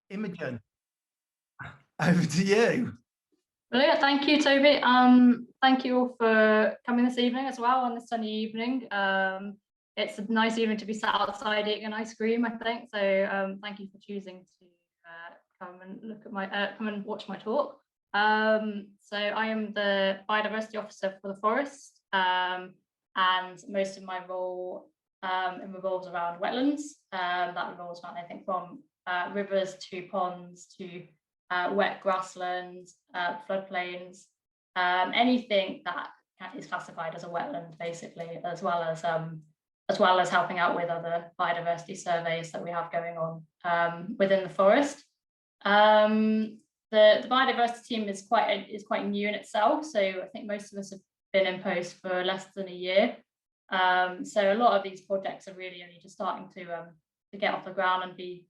Imogen, over to you. Brilliant, thank you, Toby. Thank you all for coming this evening as well on this sunny evening. It's a nice evening to be sat outside eating an ice cream, I think. So thank you for choosing to come and look at my come and watch my talk. So I am the Biodiversity Officer for the forest, and most of my role revolves around wetlands. That revolves around anything from rivers to ponds to wet grasslands, floodplains, anything that is classified as a wetland, basically, as well as helping out with other biodiversity surveys that we have going on within the forest. The biodiversity team is quite new in itself, so I think most of us have been in post for less than a year. So a lot of these projects are really only just starting to get off the ground and be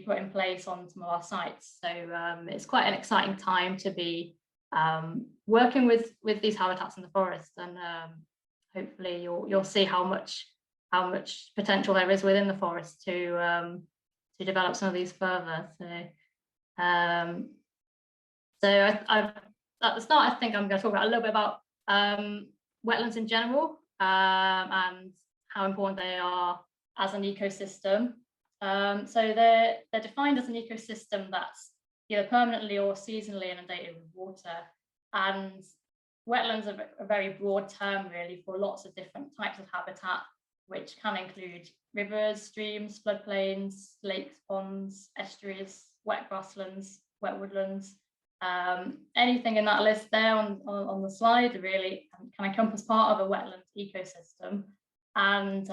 put in place on some of our sites. So it's quite an exciting time to be working with these habitats in the forest, and hopefully you'll see how much potential there is within the forest to develop some of these further. So at the start, I think I'm going to talk about a little bit about wetlands in general and how important they are as an ecosystem. So they're defined as an ecosystem that's either permanently or seasonally inundated with water. And wetlands are a very broad term, really, for lots of different types of habitat, which can include rivers, streams, floodplains, lakes, ponds, estuaries, wet grasslands, wet woodlands. Anything in that list there on the slide really can encompass part of a wetland ecosystem. And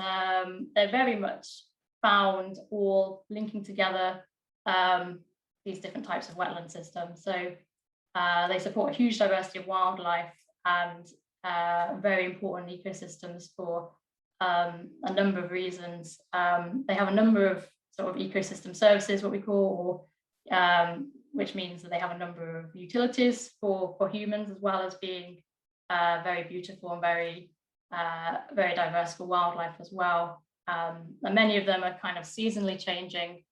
they're very much found all linking together these different types of wetland systems. So they support a huge diversity of wildlife and very important ecosystems for a number of reasons. They have a number of sort of ecosystem services, what we call, which means that they have a number of utilities for humans, as well as being very beautiful and very diverse for wildlife as well. And many of them are kind of seasonally changing.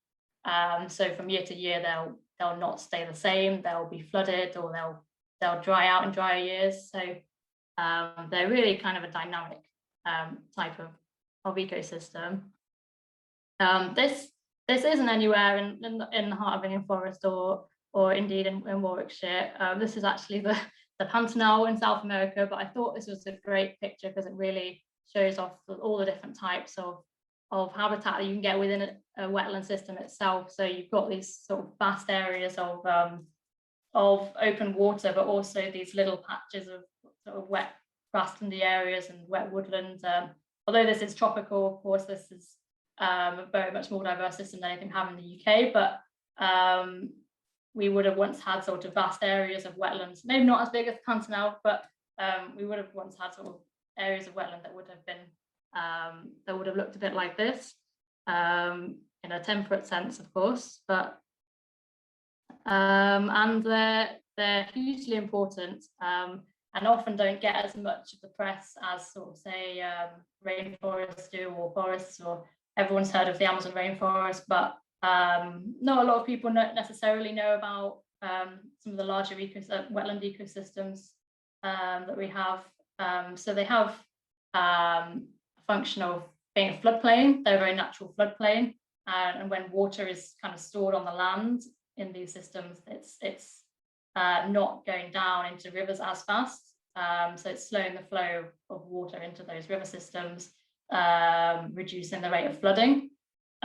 So from year to year, they'll not stay the same. They'll be flooded, or they'll dry out in drier years. So they're really kind of a dynamic type of ecosystem. This isn't anywhere in the heart of Bingham Forest or indeed in Warwickshire. This is actually the Pantanal in South America, but I thought this was a great picture because it really shows off all the different types of habitat that you can get within a wetland system itself. So you've got these sort of vast areas of open water, but also these little patches of sort of wet grasslandy areas and wet woodlands. Although this is tropical, of course, this is a very much more diverse system than anything we have in the UK, but we would have once had sort of vast areas of wetlands, maybe not as big as Pantanal, but we would have once had sort of areas of wetland that would have looked a bit like this, in a temperate sense, of course, but and they're hugely important and often don't get as much of the press as sort of say rainforests do, or forests, or everyone's heard of the Amazon rainforest, but not a lot of people necessarily know about some of the larger wetland ecosystems that we have. So they have a function of being a floodplain. They're a very natural floodplain, and when water is kind of stored on the land in these systems, it's not going down into rivers as fast. So it's slowing the flow of water into those river systems, reducing the rate of flooding.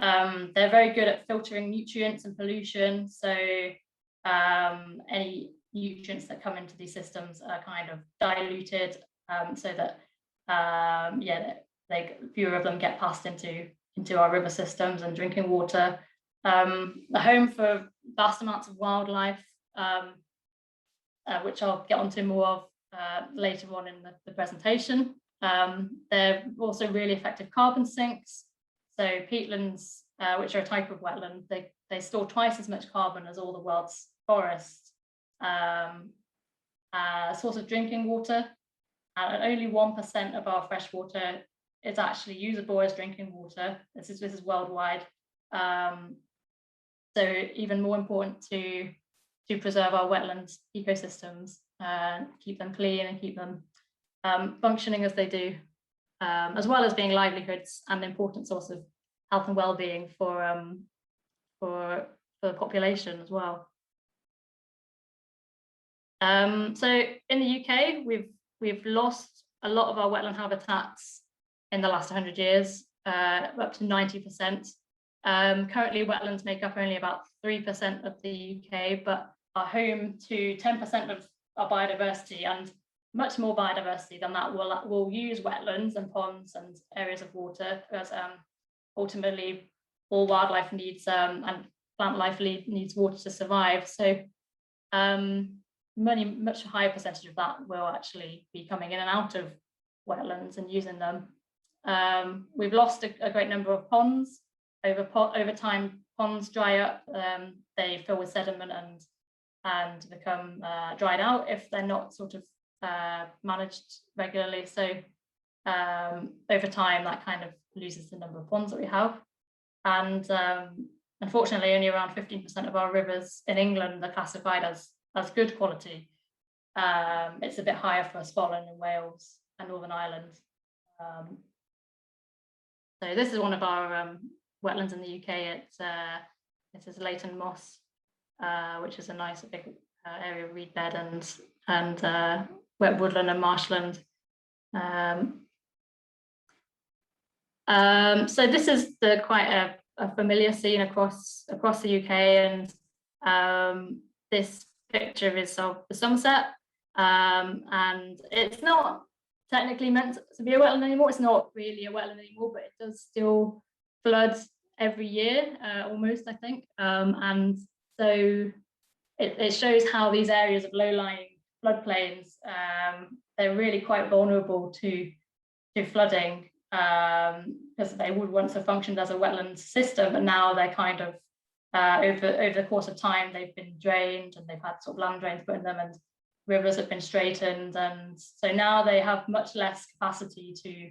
They're very good at filtering nutrients and pollution. So any nutrients that come into these systems are kind of diluted, so that fewer of them get passed into our river systems and drinking water. A home for vast amounts of wildlife, which I'll get onto more of later on in the presentation. They're also really effective carbon sinks. So peatlands, which are a type of wetland, they store twice as much carbon as all the world's forests. Source of drinking water, and only 1% of our fresh water is actually usable as drinking water. This is worldwide. So even more important to preserve our wetland ecosystems, keep them clean and keep them functioning as they do, as well as being livelihoods and an important source of health and well-being for the population as well. So in the UK, we've lost a lot of our wetland habitats in the last 100 years, up to 90%. Currently, wetlands make up only about 3% of the UK, but are home to 10% of our biodiversity, and much more biodiversity than that will use wetlands and ponds and areas of water, because ultimately all wildlife needs and plant life needs water to survive. So much higher percentage of that will actually be coming in and out of wetlands and using them. We've lost a great number of ponds. Over time, ponds dry up, they fill with sediment and become dried out if they're not sort of managed regularly. So over time, that kind of loses the number of ponds that we have. And unfortunately, only around 15% of our rivers in England are classified as good quality. It's a bit higher for Scotland and Wales and Northern Ireland. So this is one of our wetlands in the UK. It is Leighton Moss, which is a nice big area of reed bed and wet woodland and marshland. So this is quite a familiar scene across the UK, and this picture is of the Somerset, and it's not technically meant to be a wetland anymore. It's not really a wetland anymore, but it does still flood every year, almost, I think. And so it shows how these areas of low-lying floodplains, they're really quite vulnerable to flooding, because they would once have functioned as a wetland system, but now they're kind of over the course of time, they've been drained and they've had sort of land drains put in them, and rivers have been straightened, and so now they have much less capacity to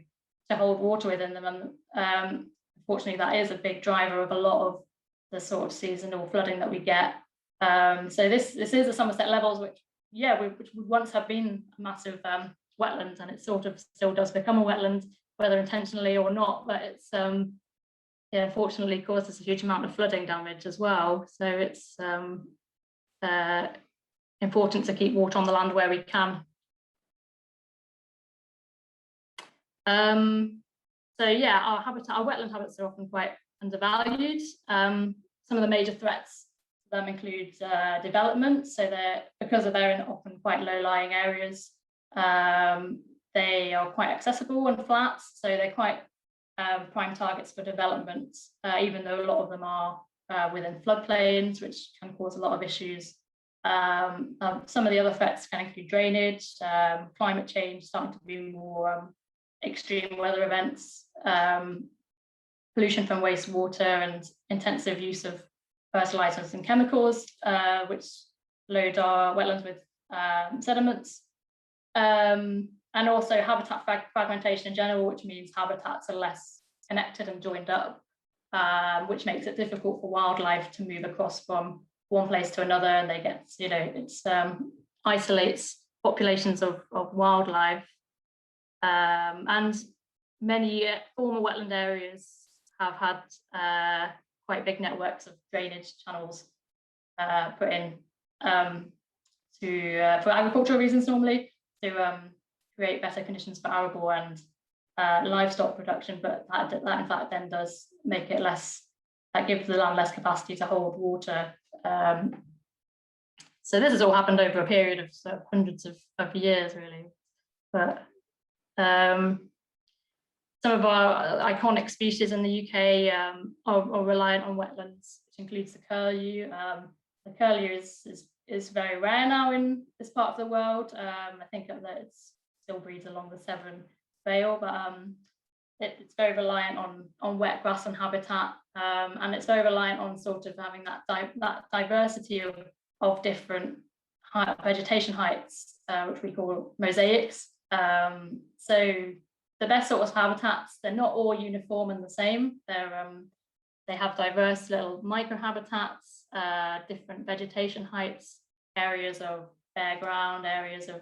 hold water within them. And unfortunately, that is a big driver of a lot of the sort of seasonal flooding that we get. So this is the Somerset Levels, which would once have been a massive wetland, and it sort of still does become a wetland, whether intentionally or not. But it's unfortunately causes a huge amount of flooding damage as well. So it's important to keep water on the land where we can. So yeah, our wetland habitats are often quite undervalued. Some of the major threats to them include development. So because they're in often quite low-lying areas, they are quite accessible and flat, so they're quite prime targets for development, even though a lot of them are within floodplains, which can cause a lot of issues. Some of the other threats can include drainage, climate change, starting to be more extreme weather events, pollution from wastewater, and intensive use of fertilizers and chemicals, which load our wetlands with sediments. And also habitat fragmentation in general, which means habitats are less connected and joined up, which makes it difficult for wildlife to move across from one place to another, and they get, isolates populations of wildlife. And many former wetland areas have had quite big networks of drainage channels put in for agricultural reasons normally, to create better conditions for arable and livestock production, but that in fact then does make it that gives the land less capacity to hold water. So this has all happened over a period of sort of hundreds of years, really. But some of our iconic species in the UK are reliant on wetlands, which includes the curlew. The curlew is very rare now in this part of the world. I think that it still breeds along the Severn Vale, but it's very reliant on wet grass and habitat, and it's very reliant on sort of having that diversity of different vegetation heights, which we call mosaics. So the best sorts of habitats, they're not all uniform and the same. They have diverse little microhabitats, different vegetation heights, areas of bare ground, areas of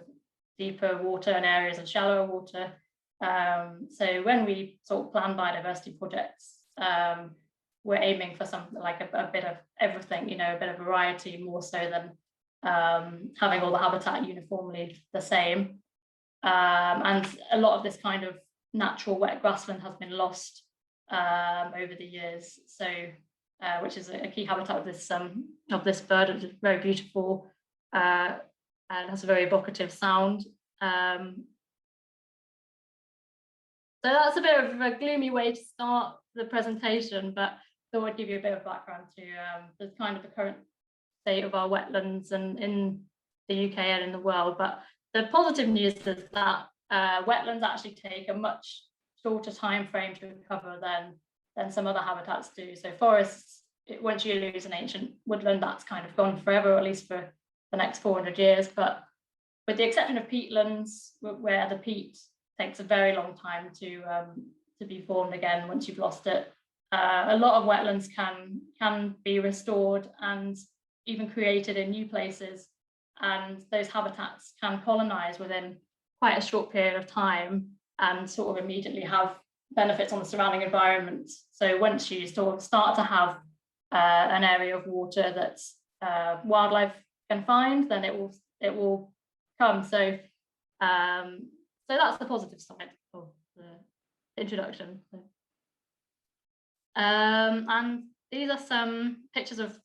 deeper water, and areas of shallower water. So when we sort of plan biodiversity projects, we're aiming for something like a bit of everything, you know, a bit of variety, more so than having all the habitat uniformly the same. And a lot of this kind of natural wet grassland has been lost over the years. So, which is a key habitat of this bird. It's very beautiful and has a very evocative sound. So that's a bit of a gloomy way to start the presentation, but I thought I'd give you a bit of background to the kind of the current state of our wetlands and in the UK and in the world. But the positive news is that wetlands actually take a much shorter time frame to recover than some other habitats do. So forests, once you lose an ancient woodland, that's kind of gone forever, or at least for the next 400 years. But with the exception of peatlands, where the peat takes a very long time to be formed again once you've lost it, a lot of wetlands can be restored and even created in new places, and those habitats can colonize within quite a short period of time and sort of immediately have benefits on the surrounding environment. So once you sort of start to have an area of water that wildlife can find, then it will come. So so that's the positive side of the introduction. And these are some pictures of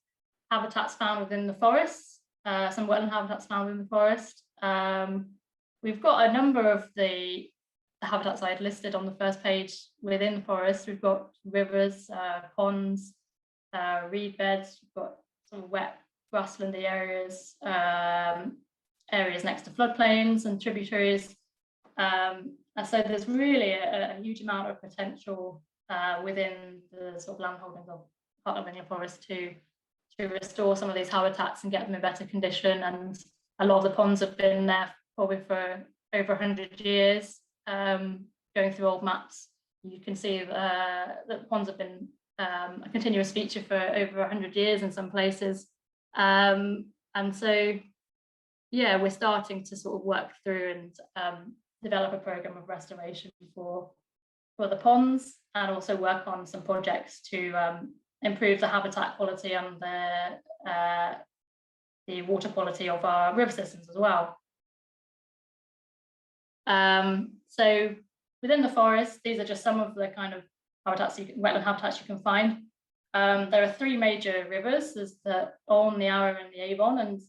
habitats found within the forests, some wetland habitats found within the forest. We've got a number of the habitats I had listed on the first page within the forest. We've got rivers, ponds, reed beds, we've got sort of wet grasslandy areas, areas next to floodplains and tributaries. And so there's really a huge amount of potential within the sort of landholdings of part of England forest to restore some of these habitats and get them in better condition. And a lot of the ponds have been there probably for over 100 years. Going through old maps, you can see that ponds have been a continuous feature for over 100 years in some places. And so, yeah, we're starting to sort of work through and develop a program of restoration for the ponds, and also work on some projects to improve the habitat quality and the water quality of our river systems as well. So within the forest, these are just some of the kind of habitats, wetland habitats you can find. There are three major rivers. There's the Olne, the Arrow, and the Avon, and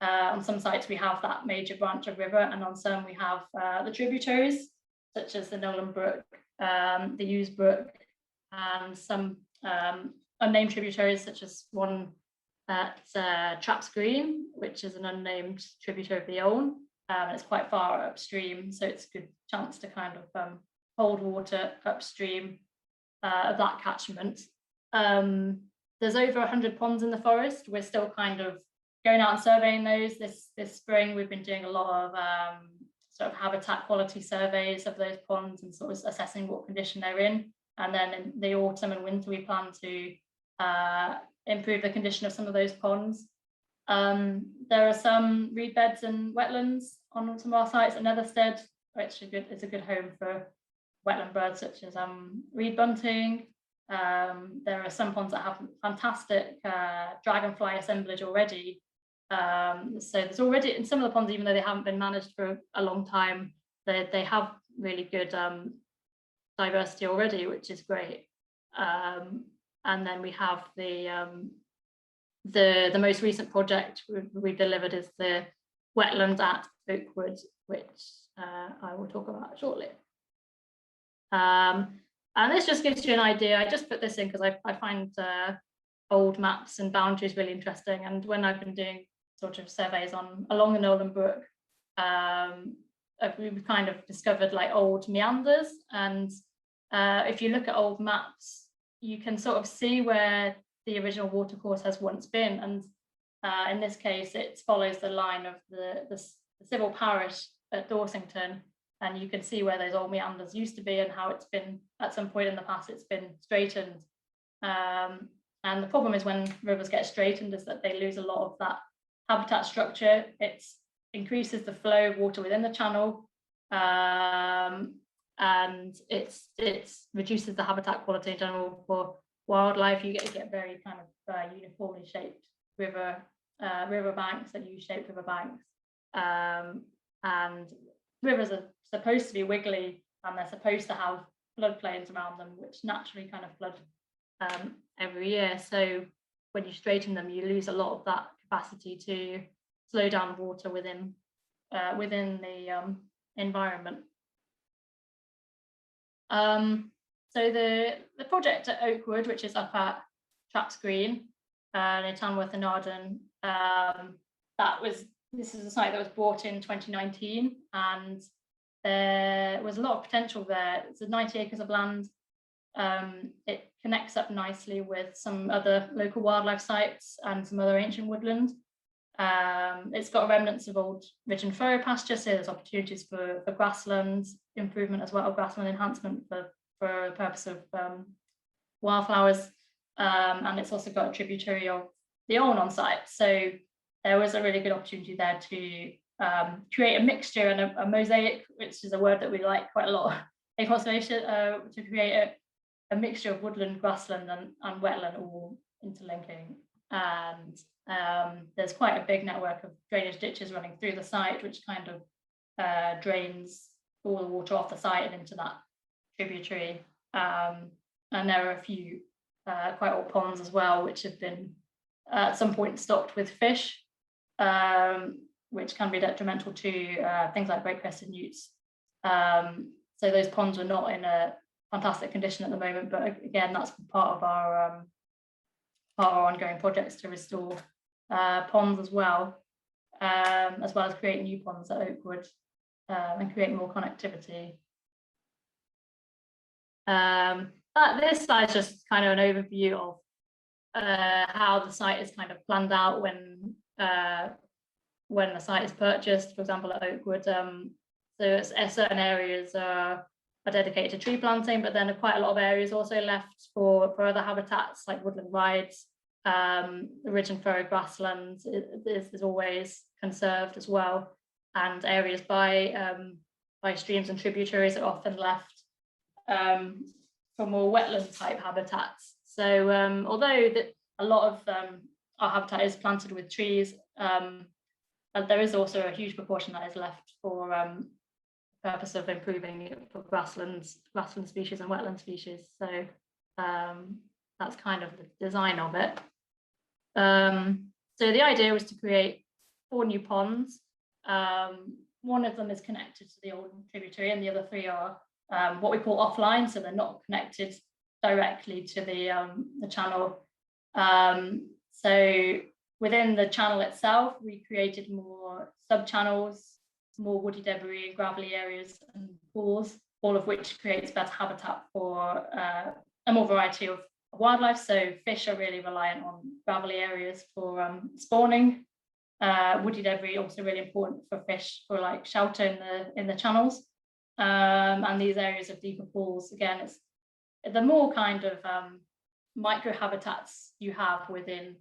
on some sites we have that major branch of river, and on some we have the tributaries, such as the Nolan Brook, the Hughes Brook, and some unnamed tributaries, such as one at Traps Green, which is an unnamed tributary of the Olne. It's quite far upstream, so it's a good chance to kind of hold water upstream of that catchment. There's over 100 ponds in the forest. We're still kind of going out and surveying those this spring. We've been doing a lot of sort of habitat quality surveys of those ponds and sort of assessing what condition they're in. And then in the autumn and winter, we plan to improve the condition of some of those ponds. There are some reed beds and wetlands on some of our sites at Netherstead, which is a good home for wetland birds such as reed bunting. There are some ponds that have fantastic dragonfly assemblage already. So there's already, in some of the ponds, even though they haven't been managed for a long time, they have really good diversity already, which is great. And then we have the most recent project we delivered is the wetland at Oakwood, which I will talk about shortly. And this just gives you an idea. I just put this in because I find old maps and boundaries really interesting. And when I've been doing sort of surveys along the Nolan Brook, we've kind of discovered like old meanders. And if you look at old maps, you can sort of see where the original watercourse has once been. And in this case, it follows the line of the civil parish at Dorsington. And you can see where those old meanders used to be and how it's been, at some point in the past, it's been straightened. And the problem is when rivers get straightened is that they lose a lot of that habitat structure. It increases the flow of water within the channel, and it reduces the habitat quality in general for wildlife. You get very kind of uniformly shaped river banks and U-shaped river banks. And rivers are supposed to be wiggly, and they're supposed to have floodplains around them, which naturally kind of flood every year. So when you straighten them, you lose a lot of that capacity to slow down water within the environment. So the project at Oakwood, which is up at Traps Green near Tamworth and Arden, this is a site that was bought in 2019, and there was a lot of potential there. It's 90 acres of land. It connects up nicely with some other local wildlife sites and some other ancient woodland. It's got remnants of old ridge and furrow pasture, so there's opportunities for grassland improvement as well, grassland enhancement for the purpose of wildflowers. And it's also got a tributary of the Olne on site. So there was a really good opportunity there to create a mixture and a mosaic, which is a word that we like quite a lot in conservation, to create a mixture of woodland, grassland and wetland all interlinking. And there's quite a big network of drainage ditches running through the site, which kind of drains all the water off the site and into that tributary. And there are a few quite old ponds as well, which have been at some point stocked with fish, which can be detrimental to things like great-crested newts. So those ponds are not in a fantastic condition at the moment, but again, that's part of our ongoing projects to restore ponds as well as create new ponds at Oakwood and create more connectivity. This slide is just kind of an overview of how the site is kind of planned out when the site is purchased. For example, at Oakwood, so certain areas are dedicated to tree planting, but then quite a lot of areas also left for other habitats like woodland rides. The ridge and furrow grasslands is always conserved as well, and areas by streams and tributaries are often left for more wetland type habitats. So although a lot of our habitat is planted with trees, there is also a huge proportion that is left for purpose of improving it for grassland species and wetland species. So that's kind of the design of it. So the idea was to create 4 new ponds. One of them is connected to the old tributary, and the other 3 are what we call offline, so they're not connected directly to the channel. So within the channel itself, we created more sub-channels, more woody debris and gravelly areas and pools, all of which creates better habitat for a more variety of wildlife. So fish are really reliant on gravelly areas for spawning. Woody debris also really important for fish for like shelter in the channels. And these areas of deeper pools, again, it's the more kind of micro habitats you have within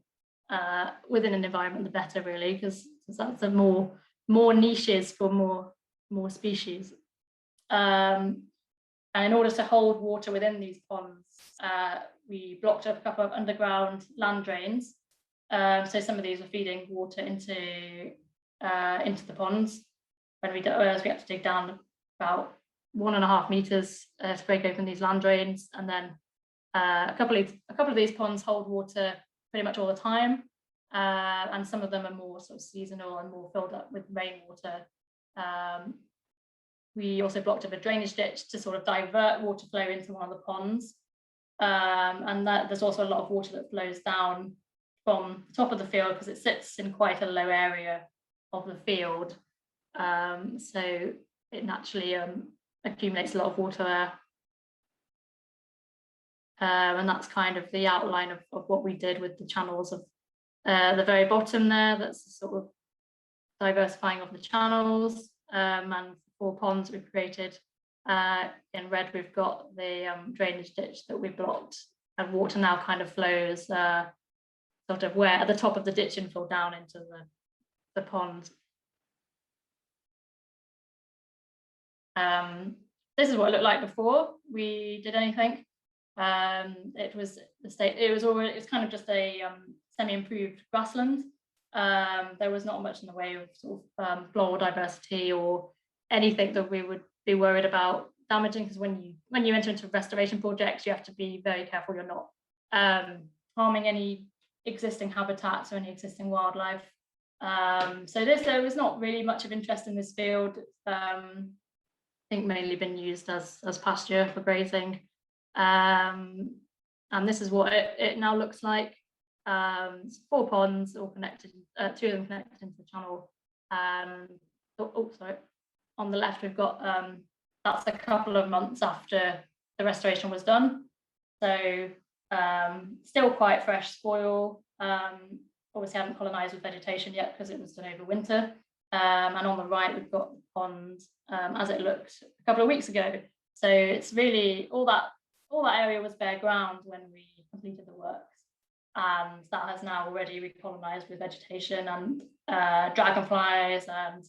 an environment, the better, really, because that's a more niches for more species. And in order to hold water within these ponds, we blocked up a couple of underground land drains. So some of these were feeding water into the ponds. When we had to dig down about 1.5 meters to break open these land drains, and then a couple of these ponds hold water pretty much all the time, and some of them are more sort of seasonal and more filled up with rainwater. We also blocked up a drainage ditch to sort of divert water flow into one of the ponds, and there's also a lot of water that flows down from the top of the field because it sits in quite a low area of the field, so it naturally accumulates a lot of water there. And that's kind of the outline of what we did with the channels of the very bottom there. That's the sort of diversifying of the channels, and 4 ponds we've created. In red, we've got the drainage ditch that we blocked and water now kind of flows sort of where at the top of the ditch and flow down into the pond. This is what it looked like before we did anything. It's kind of just a semi-improved grassland. There was not much in the way of sort of floral diversity or anything that we would be worried about damaging, because when you enter into restoration projects, you have to be very careful you're not harming any existing habitats or any existing wildlife. So there was not really much of interest in this field. I think mainly been used as pasture for grazing. And this is what it now looks like. It's 4 ponds all connected, 2 of them connected into the channel. Sorry. On the left, we've got that's a couple of months after the restoration was done. So still quite fresh soil. Obviously hadn't colonized with vegetation yet because it was done over winter. And on the right, we've got the pond as it looked a couple of weeks ago. So it's really all that area was bare ground when we completed the works, and that has now already recolonized with vegetation and dragonflies and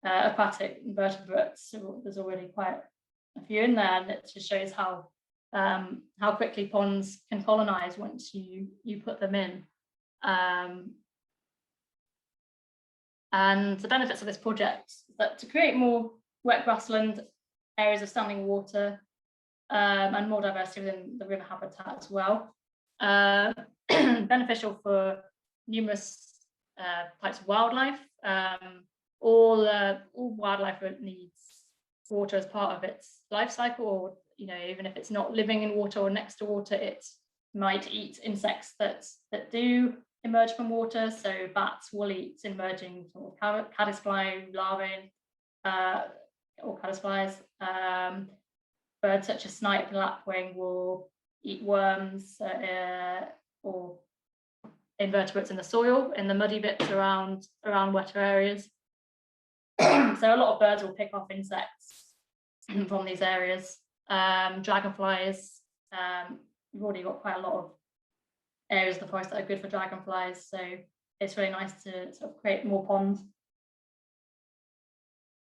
aquatic invertebrates. So there's already quite a few in there, and it just shows how quickly ponds can colonize once you put them in. And the benefits of this project is that to create more wet grassland, areas of standing water, and more diversity within the river habitat as well. Beneficial for numerous types of wildlife. All wildlife needs water as part of its life cycle, or even if it's not living in water or next to water, it might eat insects that do emerge from water. So bats will eat emerging sort of caddisfly larvae or caddisflies. Birds such as snipe and lapwing will eat worms or invertebrates in the soil, in the muddy bits around wetter areas. So a lot of birds will pick off insects from these areas. Dragonflies, we've already got quite a lot of areas of the forest that are good for dragonflies, so it's really nice to sort of create more ponds.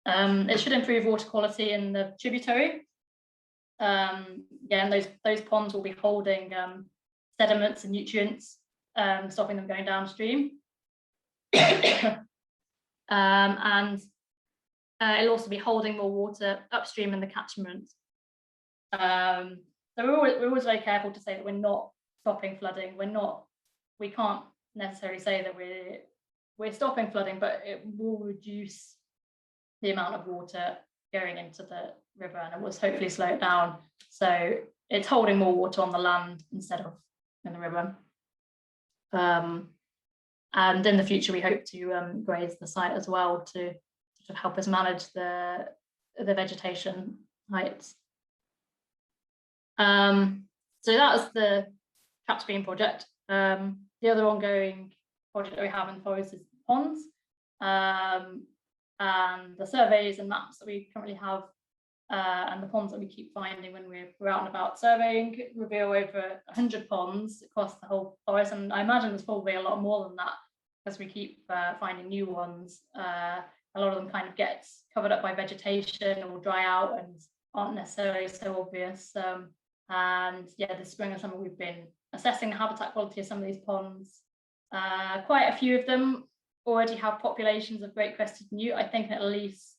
It should improve water quality in the tributary. And those ponds will be holding sediments and nutrients, stopping them going downstream. And it'll also be holding more water upstream in the catchment. So we're always very careful to say that we're not stopping flooding. We can't necessarily say that we're stopping flooding, but it will reduce the amount of water going into the river, and it will hopefully slow it down. So it's holding more water on the land instead of in the river. And in the future, we hope to graze the site as well to sort of help us manage the vegetation heights. So that was the Trap Stream project. The other ongoing project that we have in the forest is ponds. And the surveys and maps that we currently have and the ponds that we keep finding when we're out and about surveying reveal over 100 ponds across the whole forest, and I imagine there's probably a lot more than that as we keep finding new ones. A lot of them kind of get covered up by vegetation or dry out and aren't necessarily so obvious. And yeah, this spring and summer we've been assessing the habitat quality of some of these ponds. Quite a few of them already have populations of great crested newt. I think at least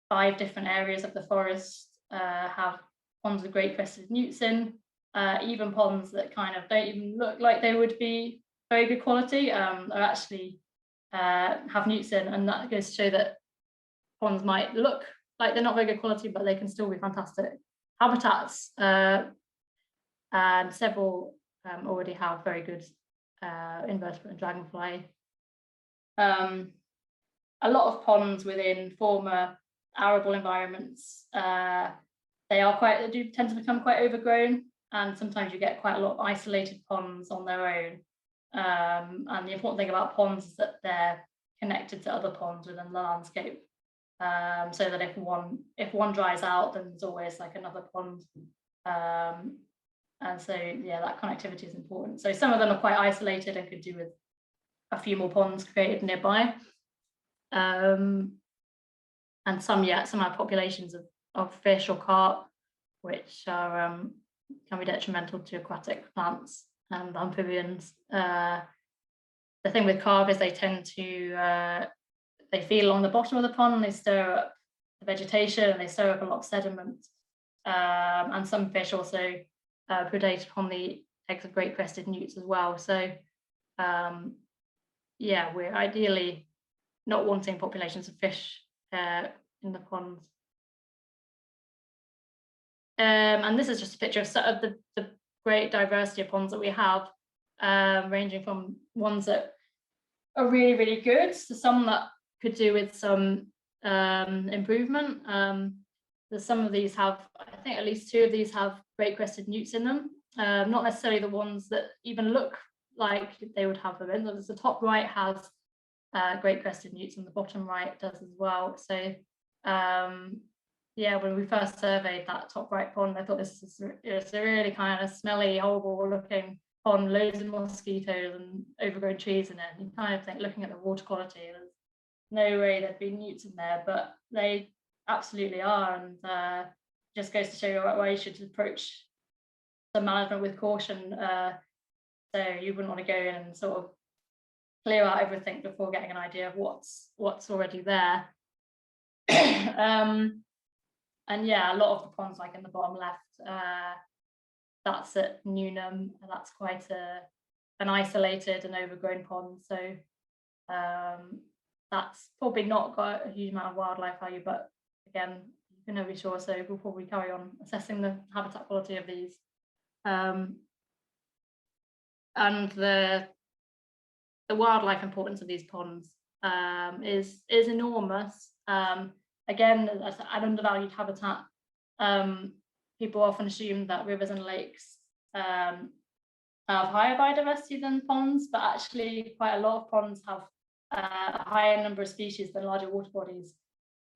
5 different areas of the forest have ponds with great crested newts in, even ponds that kind of don't even look like they would be very good quality are actually have newts in, and that goes to show that ponds might look like they're not very good quality, but they can still be fantastic habitats. And several already have very good invertebrate and dragonfly. A lot of ponds within former arable environments, they do tend to become quite overgrown, and sometimes you get quite a lot of isolated ponds on their own. And the important thing about ponds is that they're connected to other ponds within the landscape, so that if one dries out, then there's always like another pond And so, yeah, that connectivity is important. So some of them are quite isolated and could do with a few more ponds created nearby. And some have populations of fish or carp, which are can be detrimental to aquatic plants and amphibians. The thing with carp is they tend to they feed along the bottom of the pond, and they stir up the vegetation, and they stir up a lot of sediment. And some fish also predate upon the eggs of great crested newts as well. So yeah, we're ideally not wanting populations of fish in the ponds. And this is just a picture of the great diversity of ponds that we have, ranging from ones that are really, really good to some that could do with some improvement. There's some of these have, I think at least 2 of these have great crested newts in them. Not necessarily the ones that even look like they would have them in. The top right has great crested newts, and the bottom right does as well. So yeah, when we first surveyed that top right pond, I thought it's a really kind of smelly, horrible looking pond, loads of mosquitoes and overgrown trees in it. And you kind of think, looking at the water quality, there's no way there'd be newts in there, but they absolutely are. And just goes to show you why you should approach the management with caution. So you wouldn't want to go in and sort of clear out everything before getting an idea of what's already there. And yeah, a lot of the ponds, like in the bottom left, that's at Newnham, and that's quite an isolated and overgrown pond. So that's probably not got a huge amount of wildlife value, but again, you can never be sure. So we'll probably carry on assessing the habitat quality of these. And the wildlife importance of these ponds is enormous. Again, as an undervalued habitat. People often assume that rivers and lakes have higher biodiversity than ponds, but actually quite a lot of ponds have a higher number of species than larger water bodies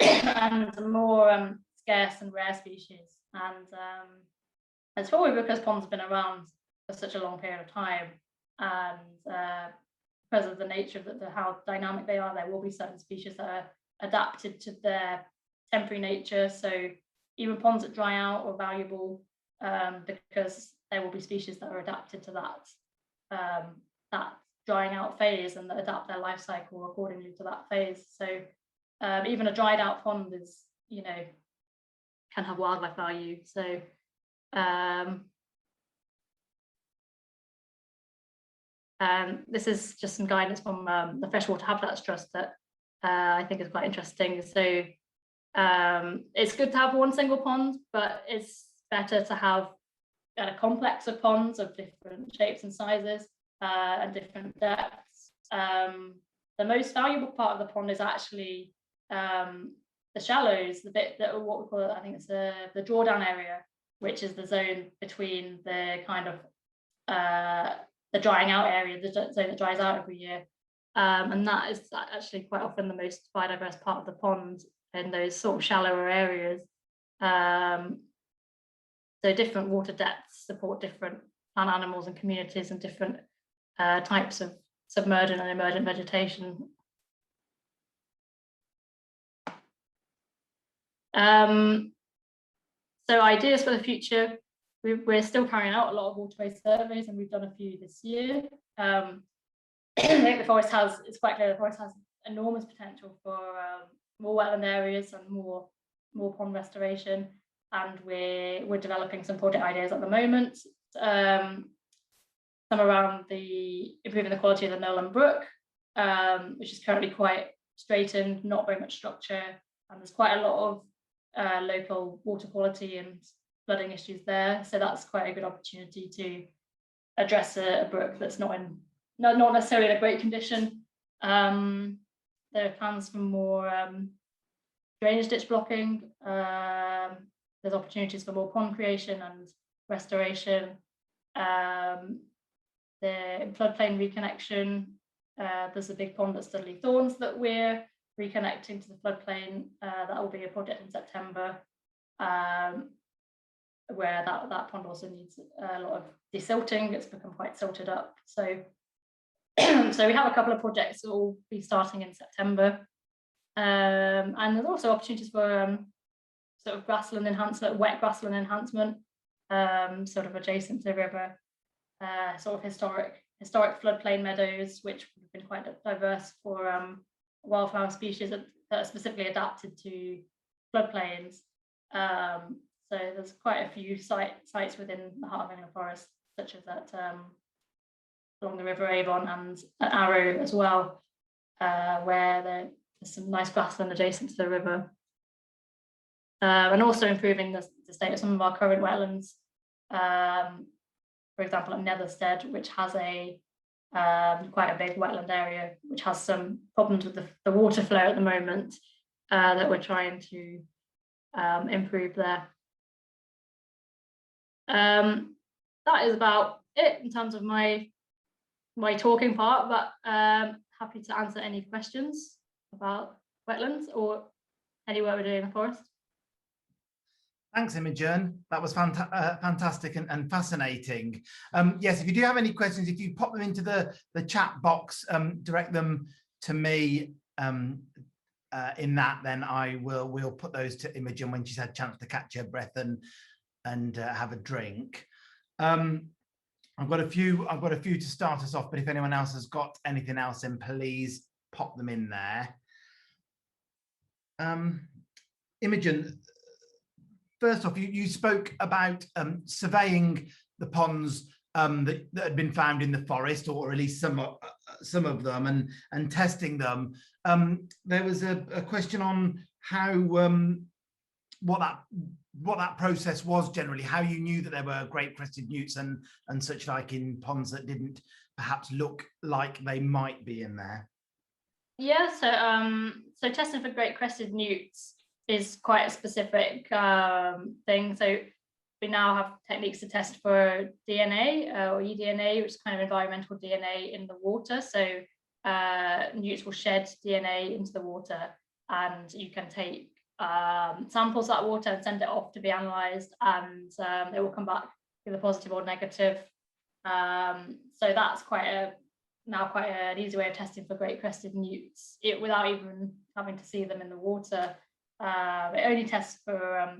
and more scarce and rare species. And it's probably because ponds have been around for such a long period of time, and because of the nature of how dynamic they are, there will be certain species that are adapted to their temporary nature. So even ponds that dry out are valuable because there will be species that are adapted to that drying out phase, and that adapt their life cycle accordingly to that phase. So even a dried out pond is, can have wildlife value. So this is just some guidance from the Freshwater Habitats Trust that I think is quite interesting. So it's good to have one single pond, but it's better to have a complex of ponds of different shapes and sizes and different depths. The most valuable part of the pond is actually the shallows, the bit that what we call it, I think it's the drawdown area, which is the zone between the kind of the drying out area, the zone that dries out every year. And that is actually quite often the most biodiverse part of the pond, in those sort of shallower areas. So different water depths support different plant animals and communities and different types of submergent and emergent vegetation. So ideas for the future, we're still carrying out a lot of waterway surveys, and we've done a few this year. I think the forest it's quite clear the forest has enormous potential for more wetland areas and more pond restoration, and we're developing some project ideas at the moment. Some around improving the quality of the Nolan Brook, which is currently quite straightened, not very much structure, and there's quite a lot of local water quality and flooding issues there. So that's quite a good opportunity to address a brook that's not necessarily in a great condition. There are plans for more drainage ditch blocking. There's opportunities for more pond creation and restoration. The floodplain reconnection. There's a big pond at Studley Thorns that we're reconnecting to the floodplain. That will be a project in September. where that pond also needs a lot of desilting. It's become quite silted up. So, so we have a couple of projects that will be starting in September. And there's also opportunities for sort of grassland enhancement, wet grassland enhancement, sort of adjacent to the river, sort of historic floodplain meadows, which have been quite diverse for wildflower species that are specifically adapted to floodplains. So there's quite a few sites within the heart of England Forest, such as that along the River Avon and at Arrow as well, where there's some nice grassland adjacent to the river. And also improving the state of some of our current wetlands. For example, at Netherstead, which has quite a big wetland area, which has some problems with the water flow at the moment, that we're trying to improve there. That is about it in terms of my talking part, but happy to answer any questions about wetlands or any work we're doing in the forest. Thanks, Imogen. That was fantastic and fascinating. Yes, if you do have any questions, if you pop them into the chat box, direct them to me in that, then we'll put those to Imogen when she's had a chance to catch her breath and have a drink. I've got a few to start us off, but if anyone else has got anything else, then please pop them in there. Imogen, first off, you spoke about surveying the ponds that had been found in the forest, or at least some of them, and testing them. There was a question on how what that process was generally, how you knew that there were great crested newts and such like in ponds that didn't perhaps look like they might be in there. Yeah, so testing for great crested newts is quite a specific thing. So we now have techniques to test for DNA or eDNA, which is kind of environmental DNA in the water. So newts will shed DNA into the water, and you can take samples of that water and send it off to be analysed, and it will come back either positive or negative. So that's now quite an easy way of testing for great crested newts, without even having to see them in the water. It only tests for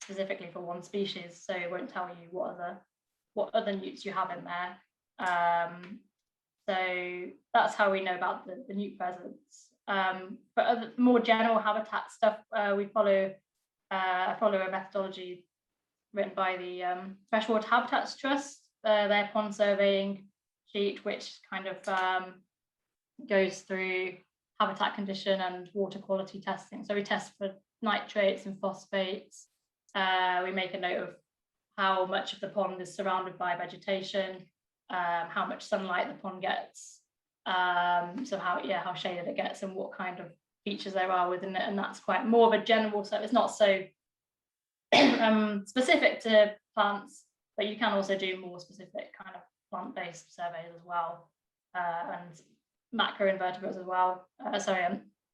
specifically for one species, so it won't tell you what other newts you have in there. So that's how we know about the newt presence. For other more general habitat stuff, we follow a methodology written by the Freshwater Habitats Trust, their pond surveying sheet, which kind of goes through habitat condition and water quality testing. So we test for nitrates and phosphates. We make a note of how much of the pond is surrounded by vegetation, how much sunlight the pond gets, so how shaded it gets, and what kind of features there are within it. And that's quite more of a general, so it's not so specific to plants, but you can also do more specific kind of plant-based surveys as well, and macroinvertebrates as well,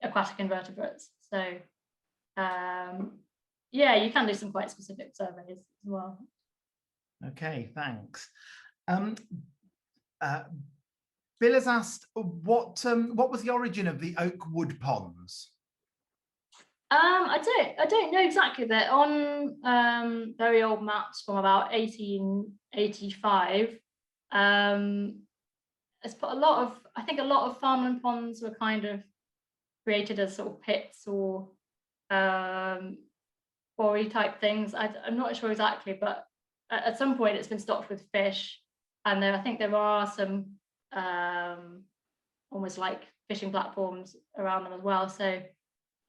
aquatic invertebrates. So yeah, you can do some quite specific surveys as well. Okay, thanks. Bill has asked what was the origin of the oak wood ponds? I don't know exactly. They're on very old maps from about 1885. It's put I think a lot of farmland ponds were kind of created as sort of pits or quarry type things. I'm not sure exactly, but at some point it's been stocked with fish, and I think there are some almost like fishing platforms around them as well. So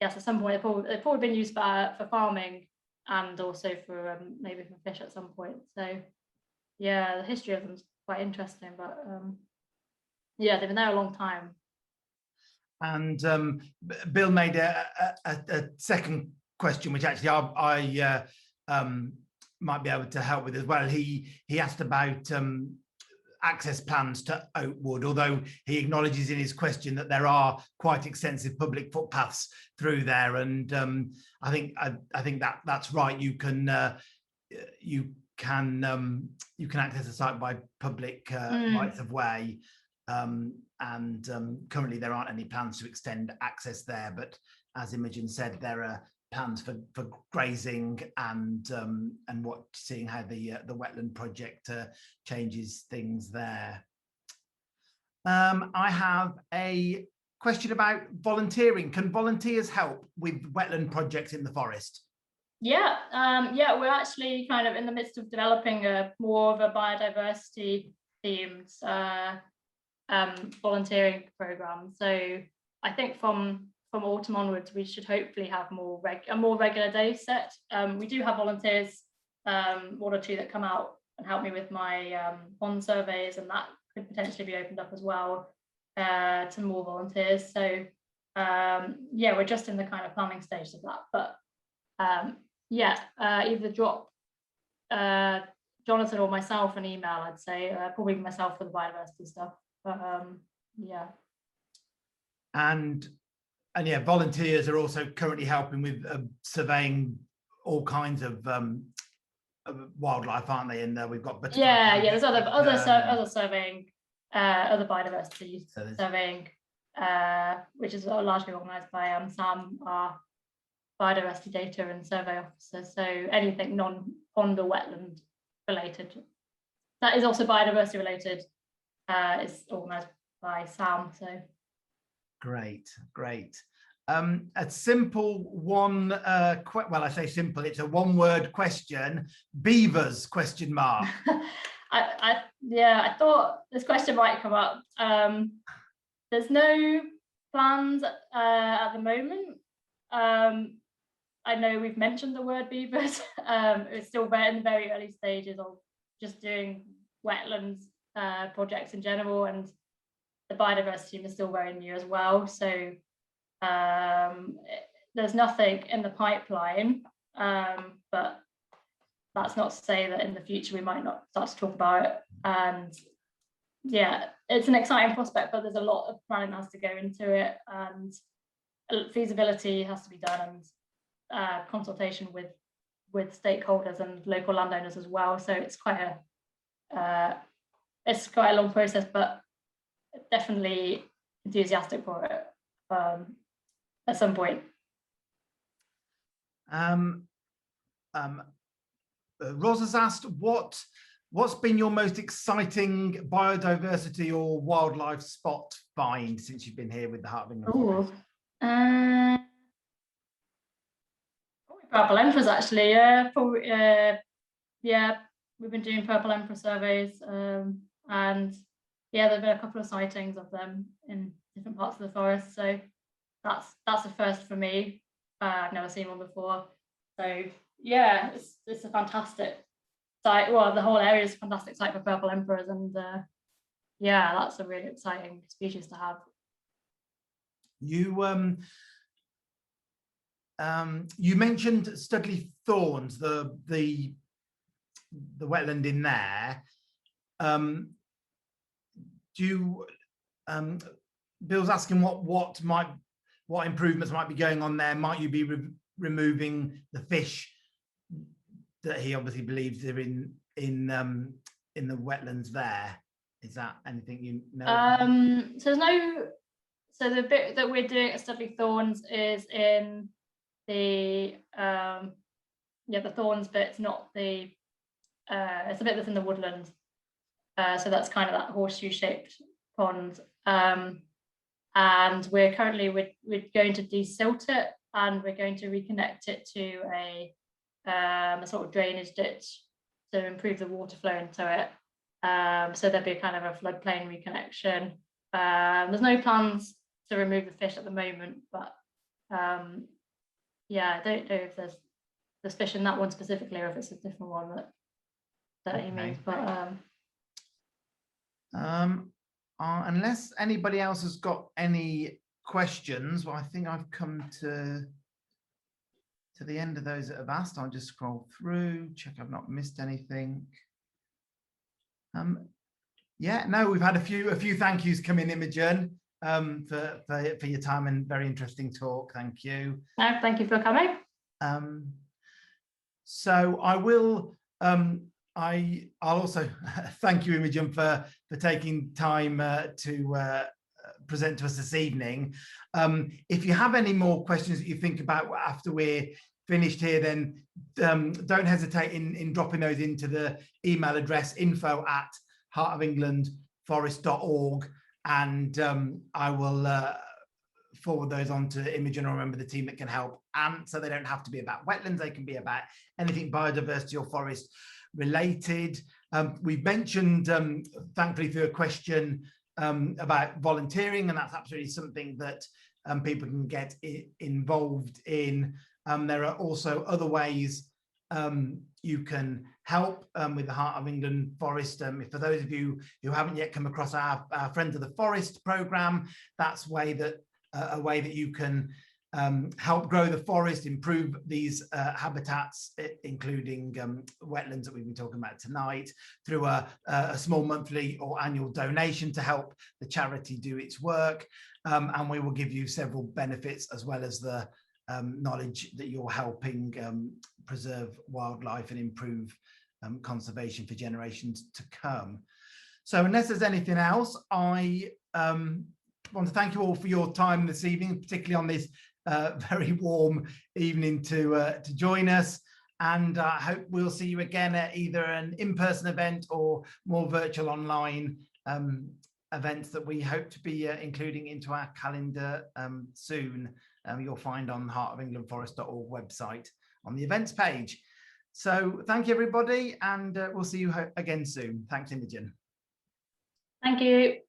yes, at some point they've probably been used for farming, and also for maybe for fish at some point. So yeah, the history of them is quite interesting, but yeah, they've been there a long time. And Bill made a second question, which actually I might be able to help with as well. He asked about access plans to Oakwood, although he acknowledges in his question that there are quite extensive public footpaths through there, and I think that's right. You can you can access the site by public rights of way, and currently there aren't any plans to extend access there, but as Imogen said, there are plans for grazing and seeing how the wetland project changes things there. I have a question about volunteering. Can volunteers help with wetland projects in the forest? Yeah, yeah, we're actually kind of in the midst of developing more of a biodiversity themed volunteering program. So I think from autumn onwards, we should hopefully have a more regular day set. We do have volunteers, one or two that come out and help me with my pond surveys, and that could potentially be opened up as well to more volunteers. So yeah, we're just in the kind of planning stage of that, but yeah, either drop Jonathan or myself an email, I'd say, probably myself for the biodiversity stuff, but yeah. And yeah, volunteers are also currently helping with surveying all kinds of wildlife, aren't they? And we've got yeah, there's other surveying, other biodiversity surveying, which is largely organised by Sam, our biodiversity data and survey officer. So anything non-pond or wetland related that is also biodiversity related is organised by Sam. So great. A simple one, well, I say simple, it's a one-word question. Beavers, question mark. I thought this question might come up. There's no plans at the moment. I know we've mentioned the word beavers. It's still in the very early stages of just doing wetlands projects in general, and the biodiversity team is still very new as well. So there's nothing in the pipeline, but that's not to say that in the future we might not start to talk about it. And yeah, it's an exciting prospect, but there's a lot of planning that has to go into it, and feasibility has to be done, and consultation with stakeholders and local landowners as well. So it's quite a long process, but definitely enthusiastic for it at some point. Ros has asked, what's been your most exciting biodiversity or wildlife spot find since you've been here with the Heart of England? Purple emperors, actually. Yeah, we've been doing purple emperor surveys, and yeah, there've been a couple of sightings of them in different parts of the forest. So that's a first for me. I've never seen one before. So yeah, it's a fantastic site. Well, the whole area is a fantastic site for purple emperors, and yeah, that's a really exciting species to have. You mentioned Studley Thorns, the wetland in there. Bill's asking what improvements might be going on there. Might you be removing the fish that he obviously believes are in the wetlands there? Is that anything you know? So the bit that we're doing at Studley Thorns is in the the Thorns bit. It's not the it's a bit that's in the woodland. So that's kind of that horseshoe shaped pond. And we're currently we're going to desilt it, and we're going to reconnect it to a sort of drainage ditch to improve the water flow into it. So there'll be kind of a floodplain reconnection. There's no plans to remove the fish at the moment, but yeah, I don't know if there's fish in that one specifically, or if it's a different one that he means. But unless anybody else has got any questions, well, I think I've come to the end of those that have asked. I'll just scroll through, check I've not missed anything. Yeah, no, we've had a few thank yous come in, Imogen, for your time and very interesting talk. Thank you. No, thank you for coming. So I will I'll also thank you, Imogen, for taking time to present to us this evening. If you have any more questions that you think about after we're finished here, then don't hesitate in dropping those into the email address info@heartofenglandforest.org, and I will forward those on to Imogen or a member of the team that can help. And so they don't have to be about wetlands, they can be about anything biodiversity or forest related. We've mentioned, thankfully, through a question about volunteering, and that's absolutely something that people can get involved in. There are also other ways you can help with the Heart of England Forest. For those of you who haven't yet come across our Friends of the Forest programme, that's a way that you can help grow the forest, improve these habitats, including wetlands that we've been talking about tonight, through a small monthly or annual donation to help the charity do its work. And we will give you several benefits, as well as the knowledge that you're helping preserve wildlife and improve conservation for generations to come. So unless there's anything else, I want to thank you all for your time this evening, particularly on this very warm evening to join us. And I hope we'll see you again at either an in-person event or more virtual online events that we hope to be including into our calendar soon. You'll find on heartofenglandforest.org website on the events page. So thank you, everybody, and we'll see you again soon. Thanks, Imogen. Thank you.